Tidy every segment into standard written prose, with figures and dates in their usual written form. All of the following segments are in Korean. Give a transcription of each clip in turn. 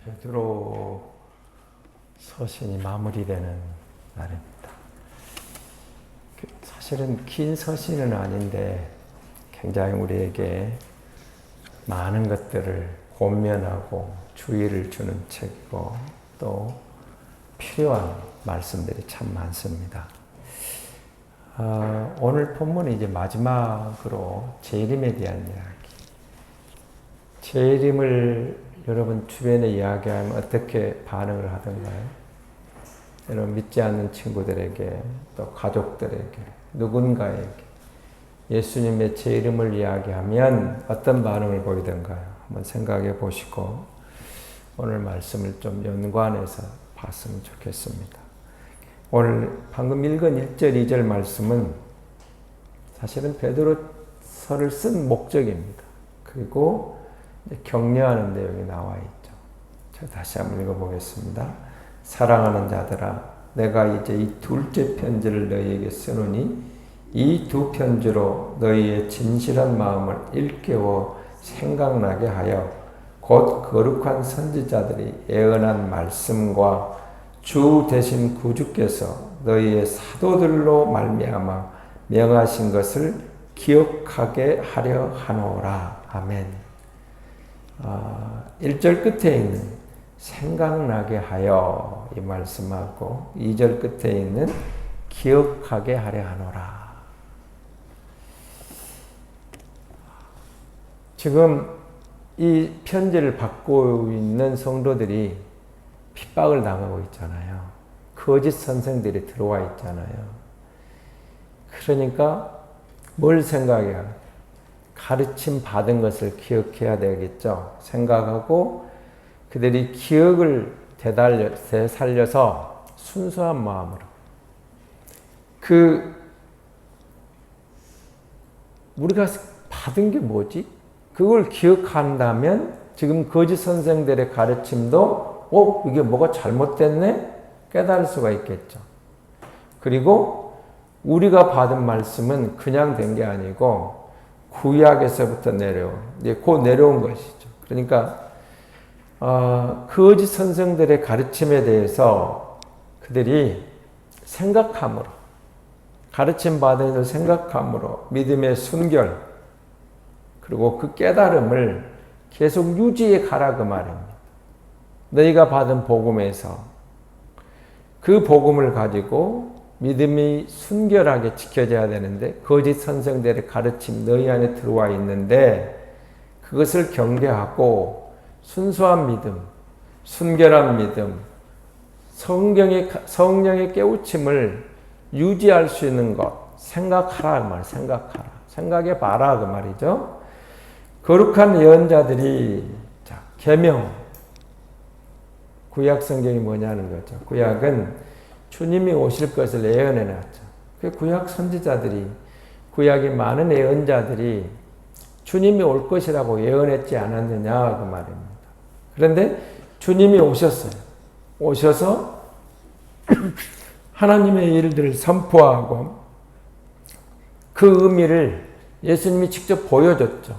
베드로 서신이 마무리되는 날입니다. 사실은 긴 서신은 아닌데 굉장히 우리에게 많은 것들을 권면하고 주의를 주는 책이고 또 필요한 말씀들이 참 많습니다. 오늘 본문은 이제 마지막으로 재림에 대한 이야기. 재림을 여러분 주변에 이야기하면 어떻게 반응을 하던가요? 여러분 믿지 않는 친구들에게 또 가족들에게 누군가에게 예수님의 재림을 이야기하면 어떤 반응을 보이던가요? 한번 생각해 보시고 오늘 말씀을 좀 연관해서 봤으면 좋겠습니다. 오늘 방금 읽은 1절, 2절 말씀은 사실은 베드로서를 쓴 목적입니다. 그리고 격려하는 내용이 나와 있죠. 제가 다시 한번 읽어보겠습니다. 사랑하는 자들아, 내가 이제 이 둘째 편지를 너희에게 쓰노니 이 두 편지로 너희의 진실한 마음을 일깨워 생각나게 하여 곧 거룩한 선지자들이 예언한 말씀과 주 되신 구주께서 너희의 사도들로 말미암아 명하신 것을 기억하게 하려 하노라. 아멘. 1절 끝에 있는 생각나게 하여 이 말씀하고 2절 끝에 있는 기억하게 하려 하노라. 지금 이 편지를 받고 있는 성도들이 핍박을 당하고 있잖아요. 거짓 선생들이 들어와 있잖아요. 그러니까 뭘 생각해야 가르침 받은 것을 기억해야 되겠죠. 생각하고 그들이 기억을 되살려서 순수한 마음으로 우리가 받은 게 뭐지? 그걸 기억한다면 지금 거짓 선생들의 가르침도 이게 뭐가 잘못됐네? 깨달을 수가 있겠죠. 그리고 우리가 받은 말씀은 그냥 된 게 아니고 구약에서부터 내려온 것이죠. 그러니까 거짓 선생들의 가르침에 대해서 그들이 생각함으로 가르침 받은 것을 생각함으로 믿음의 순결 그리고 그 깨달음을 계속 유지해 가라 그 말입니다. 너희가 받은 복음에서 그 복음을 가지고 믿음이 순결하게 지켜져야 되는데 거짓 선생들의 가르침 너희 안에 들어와 있는데 그것을 경계하고 순수한 믿음, 순결한 믿음, 성령의 깨우침을 유지할 수 있는 것 생각하라 그 말, 생각해 봐라 그 말이죠. 거룩한 예언자들이 계명, 구약 성경이 뭐냐는 거죠. 구약은 주님이 오실 것을 예언해 놨죠. 그 구약 선지자들이, 구약의 많은 예언자들이 주님이 올 것이라고 예언했지 않았느냐 그 말입니다. 그런데 주님이 오셨어요. 오셔서 하나님의 일들을 선포하고 그 의미를 예수님이 직접 보여줬죠.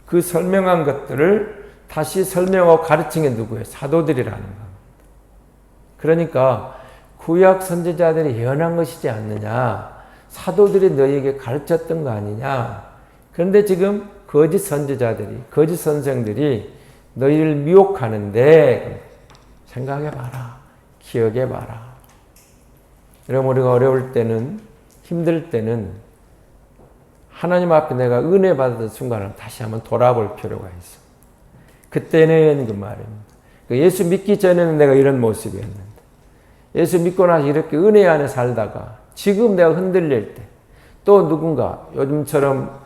그 설명한 것들을 다시 설명하고 가르친 게 누구예요? 사도들이라는 겁니다. 그러니까 구약 선지자들이 예언한 것이지 않느냐. 사도들이 너희에게 가르쳤던 거 아니냐. 그런데 지금 거짓 선지자들이, 거짓 선생들이 너희를 미혹하는데 생각해봐라. 기억해봐라. 여러분 우리가 어려울 때는, 힘들 때는 하나님 앞에 내가 은혜 받았던 순간을 다시 한번 돌아볼 필요가 있어. 그때는 그 말입니다. 예수 믿기 전에는 내가 이런 모습이었는데 예수 믿고 나서 이렇게 은혜 안에 살다가 지금 내가 흔들릴 때 또 누군가 요즘처럼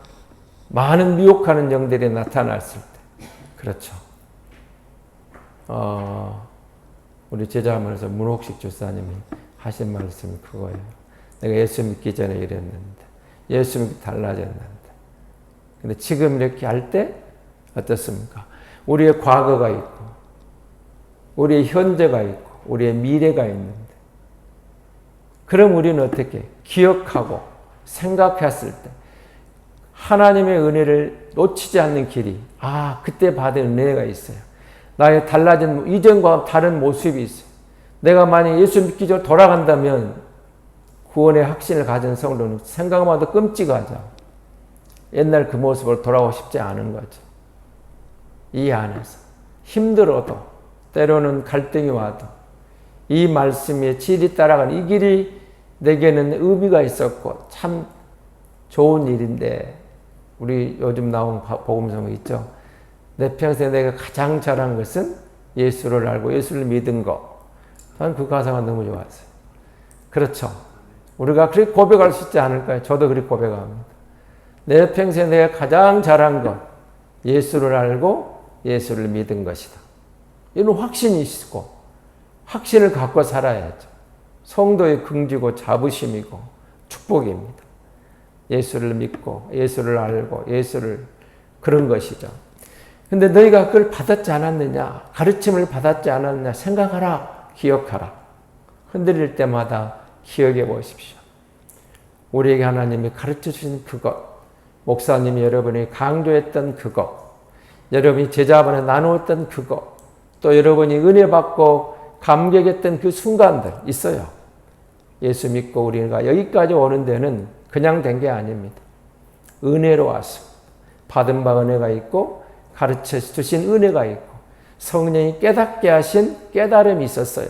많은 미혹하는 영들이 나타났을 때 그렇죠. 우리 제자하면서 문옥식 주사님이 하신 말씀이 그거예요. 내가 예수 믿기 전에 이랬는데 예수 믿기 달라졌는데 근데 지금 이렇게 할 때 어떻습니까? 우리의 과거가 있고 우리의 현재가 있고 우리의 미래가 있는데 그럼 우리는 어떻게 기억하고 생각했을 때 하나님의 은혜를 놓치지 않는 길이 그때 받은 은혜가 있어요. 나의 달라진 이전과 다른 모습이 있어요. 내가 만약 예수 믿기 전에 돌아간다면 구원의 확신을 가진 성도는 생각만 해도 끔찍하죠. 옛날 그 모습으로 돌아오고 싶지 않은 거죠. 이 안에서 힘들어도 때로는 갈등이 와도 이 말씀의 질이 따라가는 이 길이 내게는 의미가 있었고 참 좋은 일인데 우리 요즘 나온 복음성 있죠. 내 평생에 내가 가장 잘한 것은 예수를 알고 예수를 믿은 것. 저는 그 가사가 너무 좋았어요. 그렇죠. 우리가 그렇게 고백할 수 있지 않을까요? 저도 그렇게 고백합니다. 내 평생에 내가 가장 잘한 것, 예수를 알고 예수를 믿은 것이다. 이런 확신이 있고 확신을 갖고 살아야죠. 성도의 긍지고 자부심이고 축복입니다. 예수를 믿고 예수를 알고 예수를 그런 것이죠. 근데 너희가 그걸 받았지 않았느냐, 가르침을 받았지 않았느냐 생각하라, 기억하라. 흔들릴 때마다 기억해 보십시오. 우리에게 하나님이 가르쳐 주신 그것, 목사님이 여러분이 강조했던 그것, 여러분이 제자반에 나누었던 그것, 또 여러분이 은혜 받고 감격했던 그 순간들 있어요. 예수 믿고 우리가 여기까지 오는 데는 그냥 된 게 아닙니다. 은혜로 왔습니다. 받은 바 은혜가 있고 가르쳐 주신 은혜가 있고 성령이 깨닫게 하신 깨달음이 있었어요.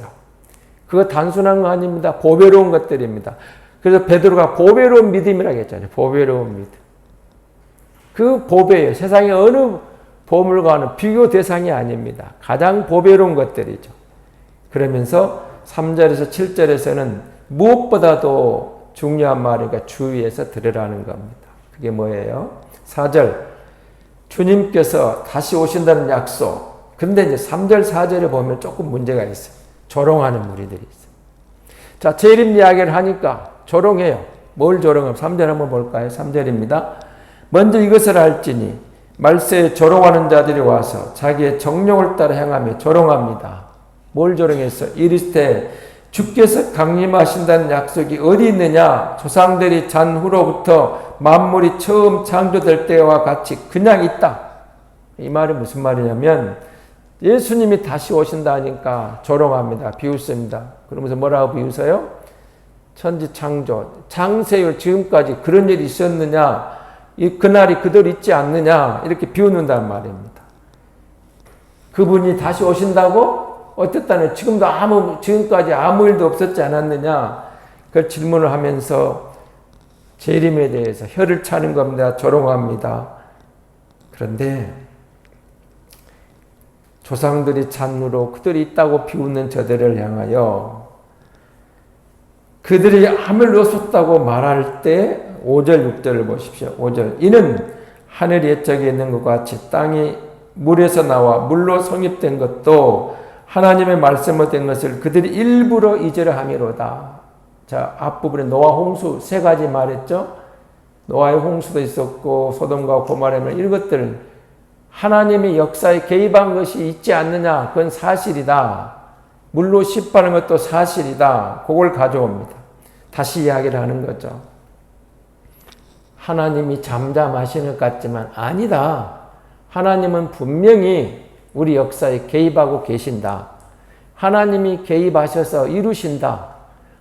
그거 단순한 거 아닙니다. 보배로운 것들입니다. 그래서 베드로가 보배로운 믿음이라고 했잖아요. 보배로운 믿음. 그 보배예요. 세상에 어느 보물과는 비교 대상이 아닙니다. 가장 보배로운 것들이죠. 그러면서 3절에서 7절에서는 무엇보다도 중요한 말이니까 주위에서 들으라는 겁니다. 그게 뭐예요? 4절 주님께서 다시 오신다는 약속. 그런데 이제 3절 4절에 보면 조금 문제가 있어요. 조롱하는 무리들이 있어요. 자, 재림 이야기를 하니까 조롱해요. 뭘 조롱하면 3절 한번 볼까요? 3절입니다. 먼저 이것을 알지니 말세에 조롱하는 자들이 와서 자기의 정욕을 따라 행하며 조롱합니다. 뭘 조롱했어? 이르시되 주께서 강림하신다는 약속이 어디 있느냐? 조상들이 잔 후로부터 만물이 처음 창조될 때와 같이 그냥 있다. 이 말이 무슨 말이냐면 예수님이 다시 오신다니까 조롱합니다. 비웃습니다. 그러면서 뭐라고 비웃어요? 천지 창조, 창세율 지금까지 그런 일이 있었느냐? 그날이 그대로 있지 않느냐? 이렇게 비웃는단 말입니다. 그분이 다시 오신다고? 어땠다는 지금까지 아무 일도 없었지 않았느냐? 그 질문을 하면서 재림에 대해서 혀를 차는 겁니다. 조롱합니다. 그런데 조상들이 잔으로 그들이 있다고 비웃는 저들을 향하여 그들이 암을 넣었다고 말할 때 5절 6절을 보십시오. 5절 이는 하늘이 옛적에 있는 것 같이 땅이 물에서 나와 물로 성립된 것도 하나님의 말씀으로 된 것을 그들이 일부러 잊으려 함이로다. 자, 앞부분에 노아 홍수 세 가지 말했죠. 노아의 홍수도 있었고 소돔과 고모라면 이런 것들 하나님의 역사에 개입한 것이 있지 않느냐. 그건 사실이다. 물로 심판하는 것도 사실이다. 그걸 가져옵니다. 다시 이야기를 하는 거죠. 하나님이 잠잠하시는 것 같지만 아니다. 하나님은 분명히 우리 역사에 개입하고 계신다. 하나님이 개입하셔서 이루신다.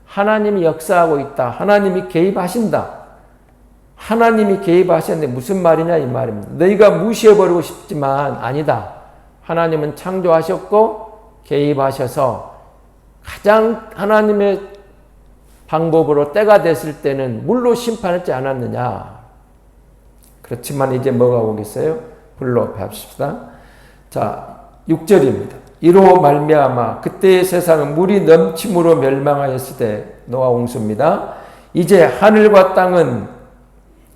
하나님이 역사하고 있다. 하나님이 개입하신다. 하나님이 개입하셨는데 무슨 말이냐 이 말입니다. 너희가 무시해버리고 싶지만 아니다. 하나님은 창조하셨고 개입하셔서 가장 하나님의 방법으로 때가 됐을 때는 물로 심판하지 않았느냐. 그렇지만 이제 뭐가 오겠어요? 불로 뵙시다. 자, 6절입니다. 이로 말미암아 그때의 세상은 물이 넘침으로 멸망하였을 때 노아 홍수입니다. 이제 하늘과 땅은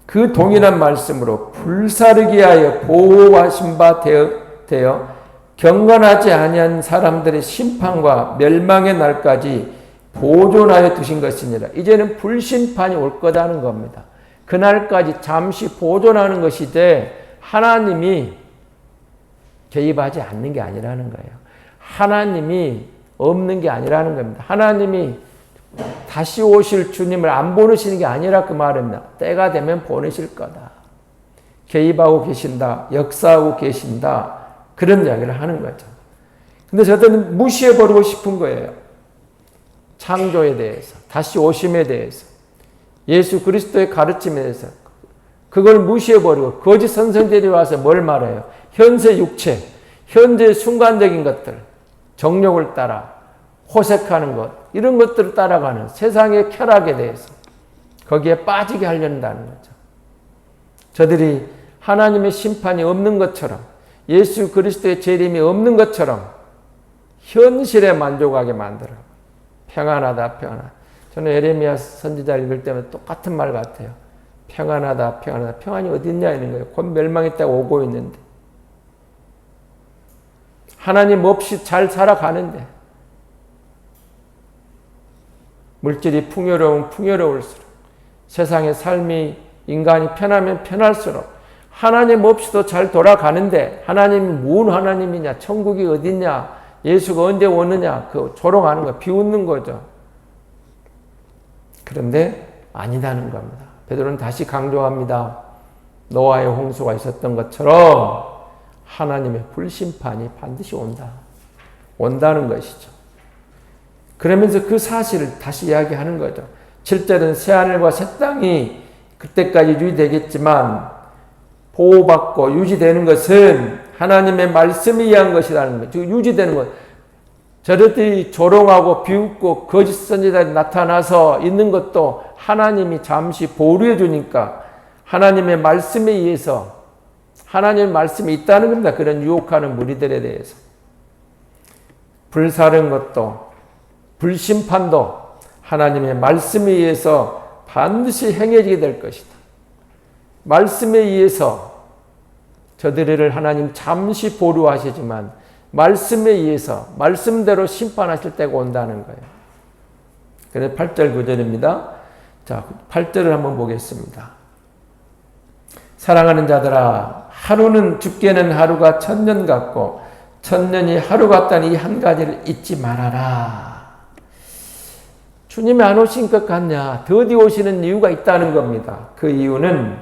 그 동일한 말씀으로 불사르게 하여 보호하신 바 되어 경건하지 아니한 사람들의 심판과 멸망의 날까지 보존하여 두신 것이니라. 이제는 불심판이 올 거다는 겁니다. 그날까지 잠시 보존하는 것이되 하나님이 개입하지 않는 게 아니라는 거예요. 하나님이 없는 게 아니라는 겁니다. 하나님이 다시 오실 주님을 안 보내시는 게 아니라 그 말입니다. 때가 되면 보내실 거다. 개입하고 계신다. 역사하고 계신다. 그런 이야기를 하는 거죠. 근데 저들은 무시해버리고 싶은 거예요. 창조에 대해서, 다시 오심에 대해서, 예수 그리스도의 가르침에 대해서 그걸 무시해버리고 거짓 선생들이 와서 뭘 말해요? 현세 육체, 현재 순간적인 것들, 정욕을 따라 호색하는 것, 이런 것들을 따라가는 세상의 쾌락에 대해서 거기에 빠지게 하려는다는 거죠. 저들이 하나님의 심판이 없는 것처럼, 예수 그리스도의 재림이 없는 것처럼 현실에 만족하게 만들어. 평안하다, 평안하다. 저는 예레미야 선지자 읽을 때마다 똑같은 말 같아요. 평안하다, 평안하다. 평안이 어디 있냐 이런 거예요. 곧 멸망이 딱 오고 있는데. 하나님 없이 잘 살아가는데. 물질이 풍요로우면 풍요로울수록, 세상의 삶이 인간이 편하면 편할수록 하나님 없이도 잘 돌아가는데, 하나님이 무슨 하나님이냐, 천국이 어딨냐, 예수가 언제 오느냐, 그 조롱하는 거, 비웃는 거죠. 그런데 아니다는 겁니다. 베드로는 다시 강조합니다. 노아의 홍수가 있었던 것처럼 하나님의 불심판이 반드시 온다는 것이죠. 그러면서 그 사실을 다시 이야기하는 거죠. 7절은 새하늘과 새 땅이 그때까지 유지되겠지만 보호받고 유지되는 것은 하나님의 말씀에 의한 것이라는 거죠. 유지되는 것. 저들이 조롱하고 비웃고 거짓 선지자들이 나타나서 있는 것도 하나님이 잠시 보류해 주니까 하나님의 말씀에 의해서, 하나님의 말씀이 있다는 겁니다. 그런 유혹하는 무리들에 대해서. 불사른 것도, 불심판도 하나님의 말씀에 의해서 반드시 행해지게 될 것이다. 말씀에 의해서 저들을 하나님 잠시 보류하시지만 말씀에 의해서 말씀대로 심판하실 때가 온다는 거예요. 그래서 8절 9절입니다. 자, 8절을 한번 보겠습니다. 사랑하는 자들아, 하루는 죽게는 하루가 천년 같고 천년이 하루 같다는 이 한 가지를 잊지 말아라. 주님이 안 오신 것 같냐? 더디 오시는 이유가 있다는 겁니다. 그 이유는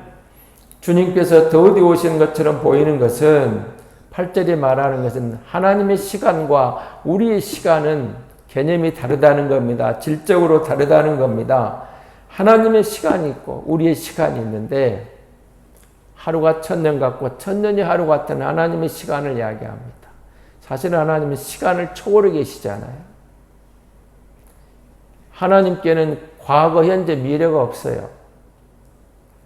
주님께서 더디 오시는 것처럼 보이는 것은, 8절이 말하는 것은 하나님의 시간과 우리의 시간은 개념이 다르다는 겁니다. 질적으로 다르다는 겁니다. 하나님의 시간이 있고 우리의 시간이 있는데, 하루가 천년 같고 천년이 하루 같은 하나님의 시간을 이야기합니다. 사실은 하나님은 시간을 초월해 계시잖아요. 하나님께는 과거, 현재, 미래가 없어요.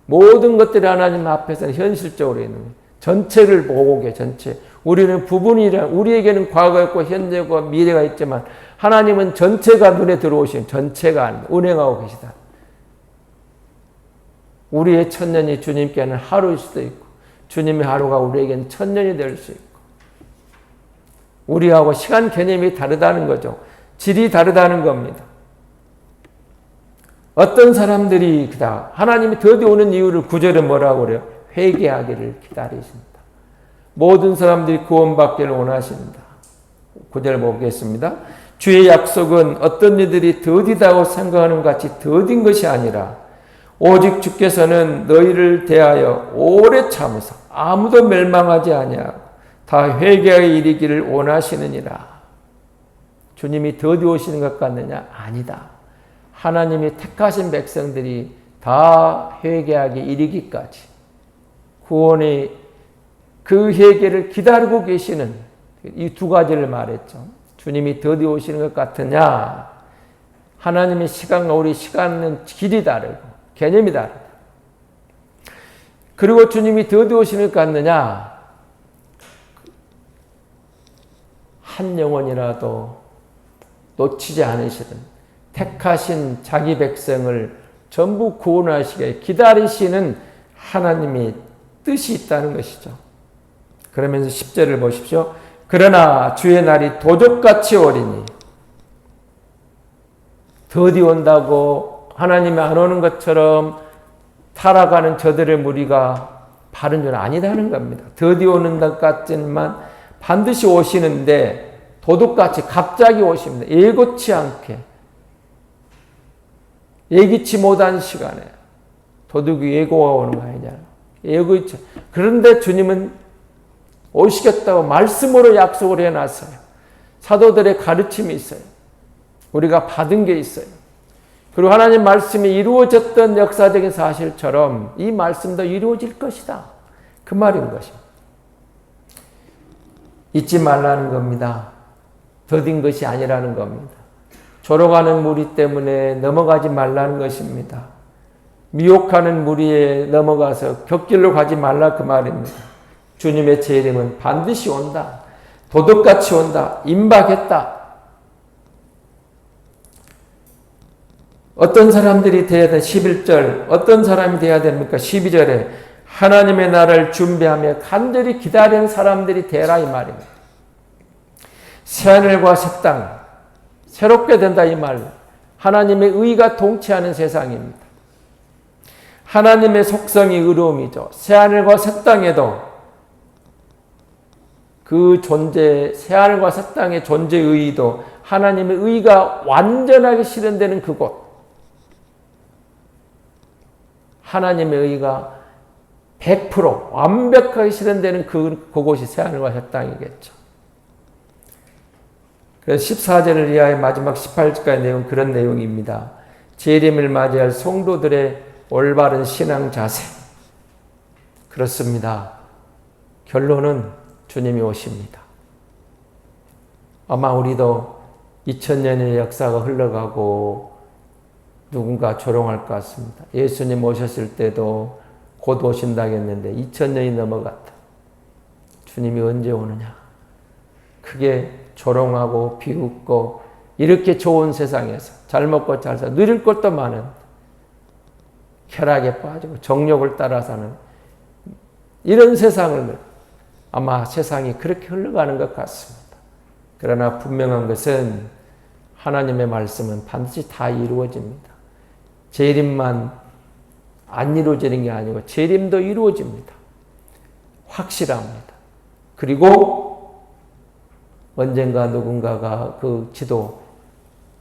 모든 것들이 하나님 앞에서는 현실적으로 있는 거예요. 전체를 보고 계세요. 전체. 우리는 부분이라, 우리에게는 과거가 있고 현재가 미래가 있지만 하나님은 전체가 눈에 들어오시는, 전체가 아닙니다. 운행하고 계시다. 우리의 천년이 주님께는 하루일 수도 있고 주님의 하루가 우리에게는 천년이 될 수 있고, 우리하고 시간 개념이 다르다는 거죠. 질이 다르다는 겁니다. 어떤 사람들이 하나님이 더디 오는 이유를 9절에 뭐라고 그래요? 회개하기를 기다리신다. 모든 사람들이 구원받기를 원하신다. 9절 보겠습니다. 주의 약속은 어떤 이들이 더디다고 생각하는 것 같이 더딘 것이 아니라 오직 주께서는 너희를 대하여 오래 참으사 아무도 멸망하지 아니하고 다 회개하여 이르기를 원하시느니라. 주님이 더디 오시는 것 같느냐? 아니다. 하나님이 택하신 백성들이 다 회개하게 이르기까지 구원의 그 회개를 기다리고 계시는 이 두 가지를 말했죠. 주님이 더디 오시는 것 같으냐? 하나님의 시간과 우리 시간은 길이 다르고 개념이 다르다. 그리고 주님이 더디 오시는 것 같느냐? 한 영혼이라도 놓치지 않으시는, 택하신 자기 백성을 전부 구원하시게 기다리시는 하나님의 뜻이 있다는 것이죠. 그러면서 10절을 보십시오. 그러나 주의 날이 도적같이 오리니, 더디 온다고 하나님이 안 오는 것처럼 타락하는 저들의 무리가 바른 줄 아니다는 겁니다. 더디 오는 것 같지만 반드시 오시는데 도둑같이 갑자기 오십니다. 예고치 않게, 예기치 못한 시간에. 도둑이 예고가 오는 거 아니잖아요. 예고치. 그런데 주님은 오시겠다고 말씀으로 약속을 해놨어요. 사도들의 가르침이 있어요. 우리가 받은 게 있어요. 그리고 하나님 말씀이 이루어졌던 역사적인 사실처럼 이 말씀도 이루어질 것이다. 그 말인 것입니다. 잊지 말라는 겁니다. 더딘 것이 아니라는 겁니다. 졸아가는 무리 때문에 넘어가지 말라는 것입니다. 미혹하는 무리에 넘어가서 곁길로 가지 말라 그 말입니다. 주님의 재림은 반드시 온다. 도둑같이 온다. 임박했다. 어떤 사람들이 돼야 돼? 11절. 어떤 사람이 돼야 됩니까? 12절에 하나님의 나라를 준비하며 간절히 기다리는 사람들이 되라 이 말입니다. 새하늘과 새 땅, 새롭게 된다 이 말. 하나님의 의가 통치하는 세상입니다. 하나님의 속성이 의로움이죠. 새하늘과 새 땅에도 그 존재, 새하늘과 새 땅의 존재 의의도 하나님의 의가 완전하게 실현되는 그곳. 하나님의 의가 100% 완벽하게 실현되는 그곳이 새하늘과 새 땅이겠죠. 그래서 14절을 이하의 마지막 18절까지 내용 그런 내용입니다. 재림을 맞이할 성도들의 올바른 신앙 자세. 그렇습니다. 결론은 주님이 오십니다. 아마 우리도 2000년의 역사가 흘러가고 누군가 조롱할 것 같습니다. 예수님 오셨을 때도 곧 오신다겠는데 2000년이 넘어갔다. 주님이 언제 오느냐. 크게 조롱하고 비웃고 이렇게 좋은 세상에서 잘 먹고 잘 사 누릴 것도 많은 쾌락에 빠지고 정욕을 따라 사는 이런 세상을 아마 세상이 그렇게 흘러가는 것 같습니다. 그러나 분명한 것은 하나님의 말씀은 반드시 다 이루어집니다. 재림만 안 이루어지는 게 아니고 재림도 이루어집니다. 확실합니다. 그리고 언젠가 누군가가 그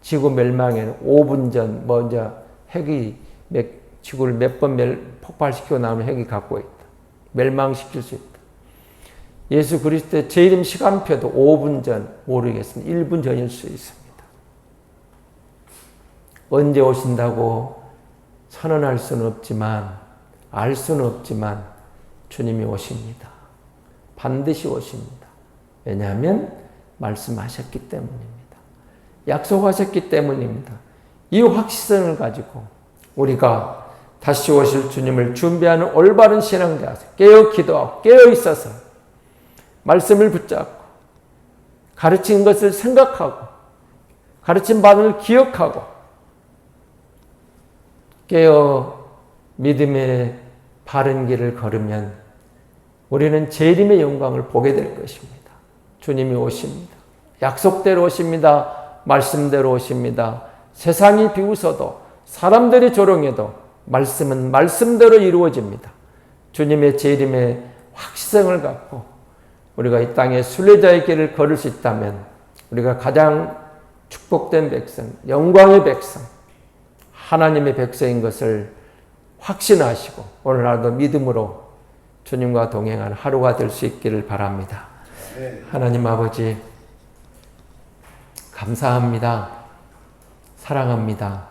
지구 멸망에는 5분 전 먼저 핵이 지구를 몇 번 폭발시키고 나면 핵이 갖고 있다. 멸망시킬 수 있다. 예수 그리스도의 재림 시간표도 5분 전 모르겠습니다. 1분 전일 수 있습니다. 언제 오신다고 선언할 수는 없지만 알 수는 없지만 주님이 오십니다. 반드시 오십니다. 왜냐하면 말씀하셨기 때문입니다. 약속하셨기 때문입니다. 이 확신을 가지고 우리가 다시 오실 주님을 준비하는 올바른 신앙 자세, 깨어 기도하고 깨어 있어서 말씀을 붙잡고 가르친 것을 생각하고 가르친 바를 기억하고 깨어 믿음의 바른 길을 걸으면 우리는 재림의 영광을 보게 될 것입니다. 주님이 오십니다. 약속대로 오십니다. 말씀대로 오십니다. 세상이 비웃어도 사람들이 조롱해도 말씀은 말씀대로 이루어집니다. 주님의 재림의 확실성을 갖고 우리가 이 땅에 순례자의 길을 걸을 수 있다면 우리가 가장 축복된 백성, 영광의 백성, 하나님의 백성인 것을 확신하시고 오늘 하루도 믿음으로 주님과 동행하는 하루가 될 수 있기를 바랍니다. 하나님 아버지 감사합니다. 사랑합니다.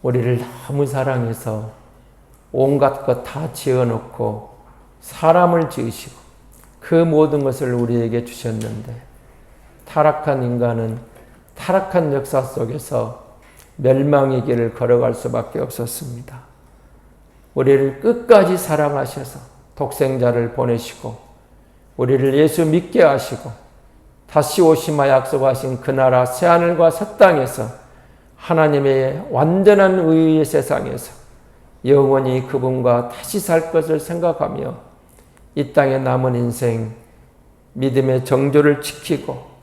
우리를 너무 사랑해서 온갖 것 다 지어놓고 사람을 지으시고 그 모든 것을 우리에게 주셨는데 타락한 인간은 타락한 역사 속에서 멸망의 길을 걸어갈 수밖에 없었습니다. 우리를 끝까지 사랑하셔서 독생자를 보내시고 우리를 예수 믿게 하시고 다시 오시마 약속하신 그 나라 새하늘과 새 땅에서 하나님의 완전한 의의 세상에서 영원히 그분과 다시 살 것을 생각하며 이 땅에 남은 인생 믿음의 정조를 지키고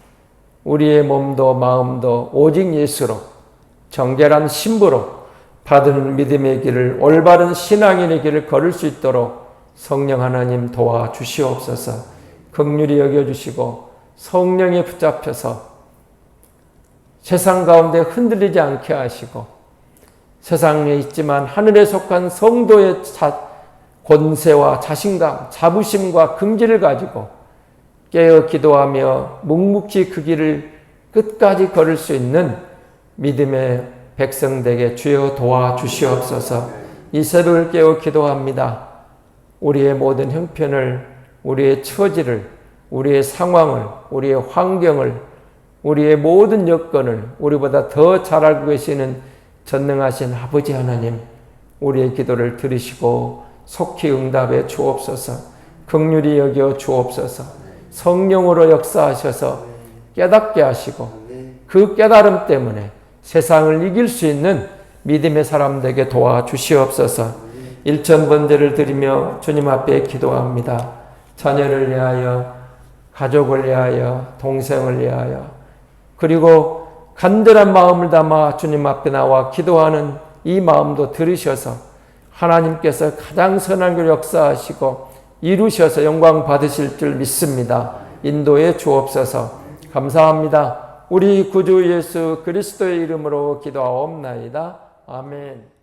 우리의 몸도 마음도 오직 예수로 정결한 신부로 받은 믿음의 길을 올바른 신앙인의 길을 걸을 수 있도록 성령 하나님 도와주시옵소서. 긍휼히 여겨주시고 성령에 붙잡혀서 세상 가운데 흔들리지 않게 하시고 세상에 있지만 하늘에 속한 성도의 권세와 자신감, 자부심과 긍지를 가지고 깨어 기도하며 묵묵히 그 길을 끝까지 걸을 수 있는 믿음의 백성되게 주여 도와주시옵소서. 이 새벽을 깨어 기도합니다. 우리의 모든 형편을, 우리의 처지를, 우리의 상황을, 우리의 환경을, 우리의 모든 여건을 우리보다 더 잘 알고 계시는 전능하신 아버지 하나님, 우리의 기도를 들으시고 속히 응답해 주옵소서. 긍휼히 여겨 주옵소서. 성령으로 역사하셔서 깨닫게 하시고 그 깨달음 때문에 세상을 이길 수 있는 믿음의 사람들에게 도와주시옵소서. 일천번제를 드리며 주님 앞에 기도합니다. 자녀를 위하여, 가족을 위하여, 동생을 위하여, 그리고 간절한 마음을 담아 주님 앞에 나와 기도하는 이 마음도 들으셔서 하나님께서 가장 선한 걸 역사하시고 이루셔서 영광 받으실 줄 믿습니다. 인도해 주옵소서. 감사합니다. 우리 구주 예수 그리스도의 이름으로 기도하옵나이다. 아멘.